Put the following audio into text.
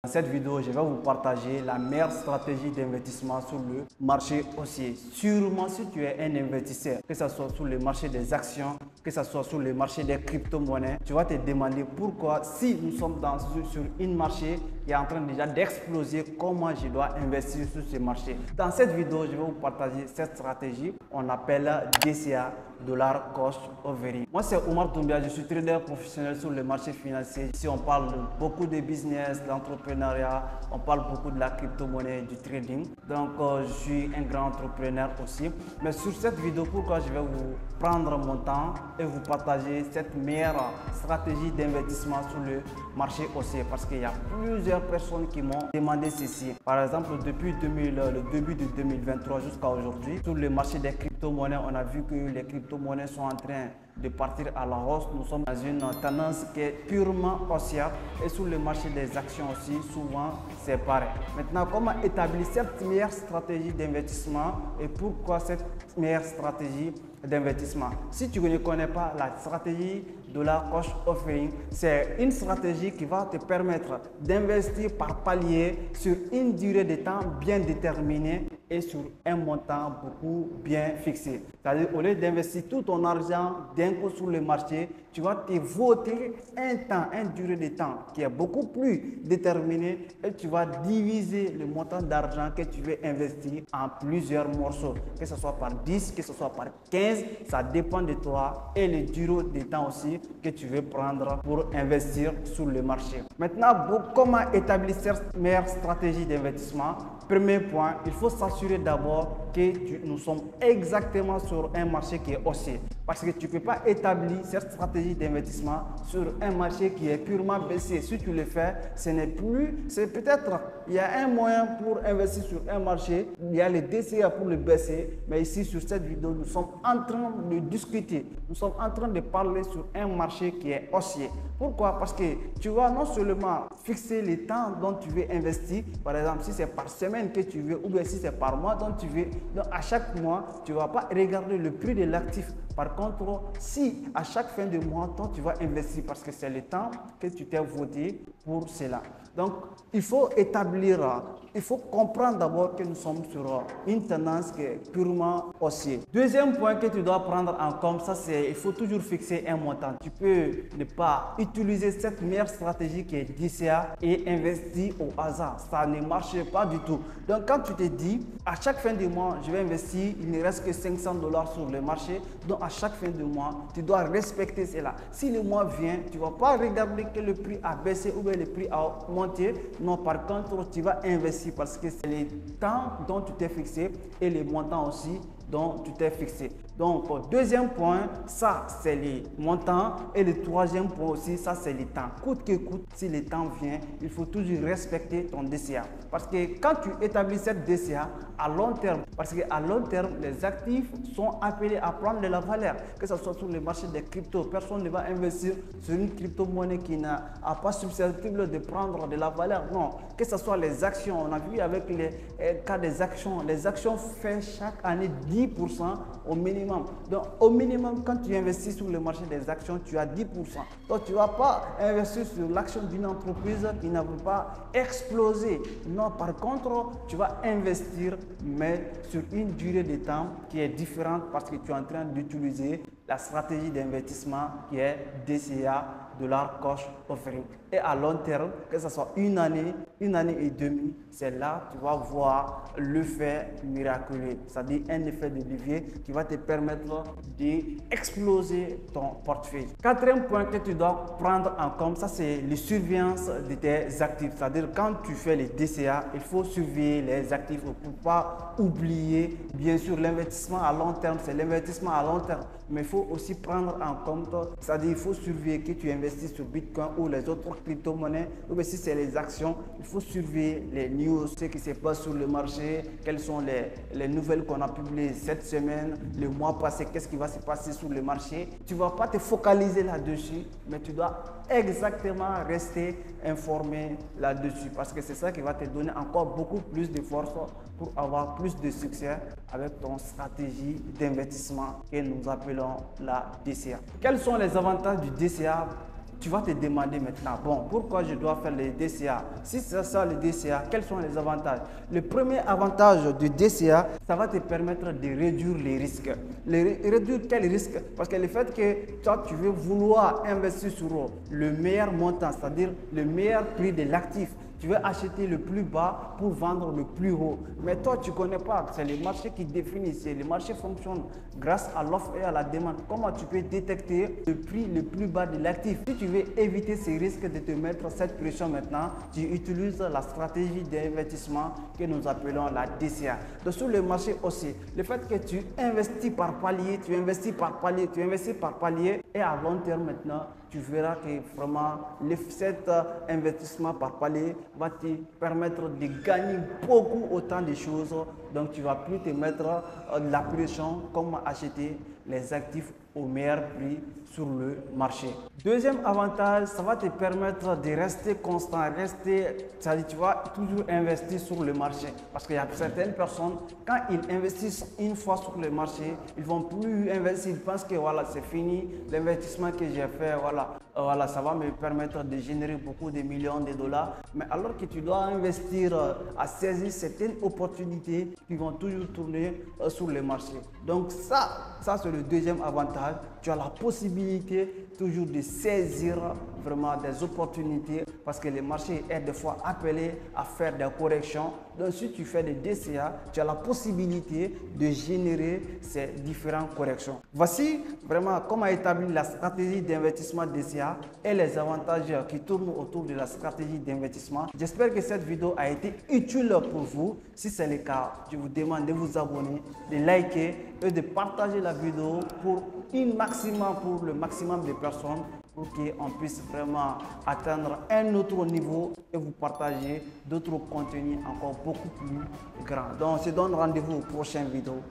Dans cette vidéo, je vais vous partager la meilleure stratégie d'investissement sur le marché haussier. Sûrement, si tu es un investisseur, que ce soit sur le marché des actions, que ce soit sur le marché des crypto-monnaies, tu vas te demander pourquoi, si nous sommes sur un marché qui est en train déjà d'exploser, comment je dois investir sur ce marché. Dans cette vidéo, je vais vous partager cette stratégie. On appelle DCA, Dollar Cost Averaging. Moi, c'est Omar Doumbia, je suis trader professionnel sur le marché financier. Ici, on parle beaucoup de business, d'entrepreneuriat, on parle beaucoup de la crypto-monnaie, du trading. Donc, je suis un grand entrepreneur aussi. Mais sur cette vidéo, pourquoi je vais vous prendre mon temps et vous partager cette meilleure stratégie d'investissement sur le marché haussier? Parce qu'il y a plusieurs personnes qui m'ont demandé ceci. Par exemple, depuis le début de 2023 jusqu'à aujourd'hui, sur le marché des crypto-monnaies, on a vu que les crypto-monnaies sont en train de partir à la hausse. Nous sommes dans une tendance qui est purement haussière et sur le marché des actions aussi, souvent c'est pareil. Maintenant, comment établir cette meilleure stratégie d'investissement et pourquoi cette meilleure stratégie d'investissement? Si tu ne connais pas la stratégie de la cost offering, c'est une stratégie qui va te permettre d'investir par palier sur une durée de temps bien déterminée et sur un montant beaucoup bien fixé. C'est-à-dire, au lieu d'investir tout ton argent d'un coup sur le marché, tu vas te voter un temps, une durée de temps qui est beaucoup plus déterminée et tu vas diviser le montant d'argent que tu veux investir en plusieurs morceaux, que ce soit par 10, que ce soit par 15, ça dépend de toi et le durée de temps aussi que tu veux prendre pour investir sur le marché. Maintenant, comment établir cette meilleure stratégie d'investissement? Premier point, il faut s'assurer d'abord que nous sommes exactement sur un marché qui est haussier. Parce que tu ne peux pas établir cette stratégie d'investissement sur un marché qui est purement baissier. Si tu le fais, ce n'est plus, c'est peut-être, il y a un moyen pour investir sur un marché, il y a les DCA pour le baisser, mais ici sur cette vidéo, nous sommes en train de discuter, nous sommes en train de parler sur un marché qui est haussier. Pourquoi? Parce que tu vas non seulement fixer les temps dont tu veux investir, par exemple si c'est par semaine que tu veux ou bien si c'est par mois dont tu veux, donc à chaque mois, tu ne vas pas regarder le prix de l'actif. Par contre, si à chaque fin de mois, toi, tu vas investir parce que c'est le temps que tu t'es voté pour cela. Donc, il faut établir, il faut comprendre d'abord que nous sommes sur une tendance qui est purement haussière. Deuxième point que tu dois prendre en compte, ça c'est, il faut toujours fixer un montant. Tu peux ne pas utiliser cette meilleure stratégie qui est DCA et investir au hasard. Ça ne marche pas du tout. Donc, quand tu te dis, à chaque fin de mois, je vais investir, il ne reste que $500 sur le marché. Donc, à chaque fin de mois, tu dois respecter cela. Si le mois vient, tu ne vas pas regarder que le prix a baissé ou bien le prix a monté. Non, par contre, tu vas investir parce que c'est le temps dont tu t'es fixé et les montants aussi dont tu t'es fixé. Donc, deuxième point, ça c'est les montants et le troisième point aussi, ça c'est les temps. Coûte que coûte, si le temps vient, il faut toujours respecter ton DCA. Parce que quand tu établis cette DCA à long terme, parce qu'à long terme, les actifs sont appelés à prendre de la valeur, que ce soit sur le marché des cryptos. Personne ne va investir sur une crypto-monnaie qui n'a pas susceptible de prendre de la valeur. Non, que ce soit les actions, on a vu avec les cas des actions, les actions font chaque année 10% au minimum. Donc, au minimum, quand tu investis sur le marché des actions, tu as 10%. Donc, tu ne vas pas investir sur l'action d'une entreprise qui ne va pas exploser. Non, par contre, tu vas investir, mais sur une durée de temps qui est différente parce que tu es en train d'utiliser la stratégie d'investissement qui est DCA, Dollar Cost Offering. Et à long terme, que ce soit une année et demie, c'est là que tu vas voir l'effet miraculeux. C'est-à-dire un effet de levier qui va te permettre d'exploser ton portefeuille. Quatrième point que tu dois prendre en compte, ça c'est la surveillance de tes actifs. C'est-à-dire quand tu fais les DCA, il faut surveiller les actifs pour ne pas oublier. Bien sûr, l'investissement à long terme, c'est l'investissement à long terme. Mais il faut aussi prendre en compte, c'est-à-dire il faut surveiller que tu investis sur Bitcoin ou les autres crypto-monnaies, ou bien si c'est les actions, il faut surveiller les news, ce qui se passe sur le marché, quelles sont les nouvelles qu'on a publiées cette semaine, le mois passé, qu'est-ce qui va se passer sur le marché. Tu ne vas pas te focaliser là-dessus, mais tu dois exactement rester informé là-dessus parce que c'est ça qui va te donner encore beaucoup plus de force pour avoir plus de succès avec ton stratégie d'investissement que nous appelons la DCA. Quels sont les avantages du DCA tu vas te demander maintenant, bon, pourquoi je dois faire les DCA? Si c'est ça le DCA, quels sont les avantages? Le premier avantage du DCA, ça va te permettre de réduire les risques. Réduire quels risques? Parce que le fait que toi, tu veux vouloir investir sur le meilleur montant, c'est-à-dire le meilleur prix de l'actif, tu veux acheter le plus bas pour vendre le plus haut. Mais toi, tu ne connais pas. C'est le marché qui définit. Le marché fonctionne grâce à l'offre et à la demande. Comment tu peux détecter le prix le plus bas de l'actif? Si tu veux éviter ces risques de te mettre cette pression maintenant, tu utilises la stratégie d'investissement que nous appelons la DCA. Donc sur le marché aussi, le fait que tu investis par palier, tu investis par palier, tu investis par palier, et à long terme maintenant, tu verras que vraiment cet investissement par palier va te permettre de gagner beaucoup autant de choses. Donc tu ne vas plus te mettre de la pression comme acheter les actifs au meilleur prix sur le marché. Deuxième avantage, ça va te permettre de rester constant, c'est-à-dire tu vas toujours investir sur le marché. Parce qu'il y a certaines personnes, quand ils investissent une fois sur le marché, ils ne vont plus investir, ils pensent que voilà, c'est fini, l'investissement que j'ai fait, voilà, ça va me permettre de générer beaucoup de millions de dollars. Mais alors que tu dois investir à saisir certaines opportunités qui vont toujours tourner sur le marché. Donc ça c'est le deuxième avantage. Tu as la possibilité toujours de saisir vraiment des opportunités parce que le marché est des fois appelé à faire des corrections. Donc si tu fais des DCA, tu as la possibilité de générer ces différentes corrections. Voici vraiment comment établir la stratégie d'investissement DCA et les avantages qui tournent autour de la stratégie d'investissement. J'espère que cette vidéo a été utile pour vous. Si c'est le cas, je vous demande de vous abonner, de liker et de partager la vidéo pour le maximum de personnes pour qu'on puisse vraiment atteindre un autre niveau et vous partager d'autres contenus encore beaucoup plus grands. Donc, on se donne rendez-vous aux prochaines vidéos.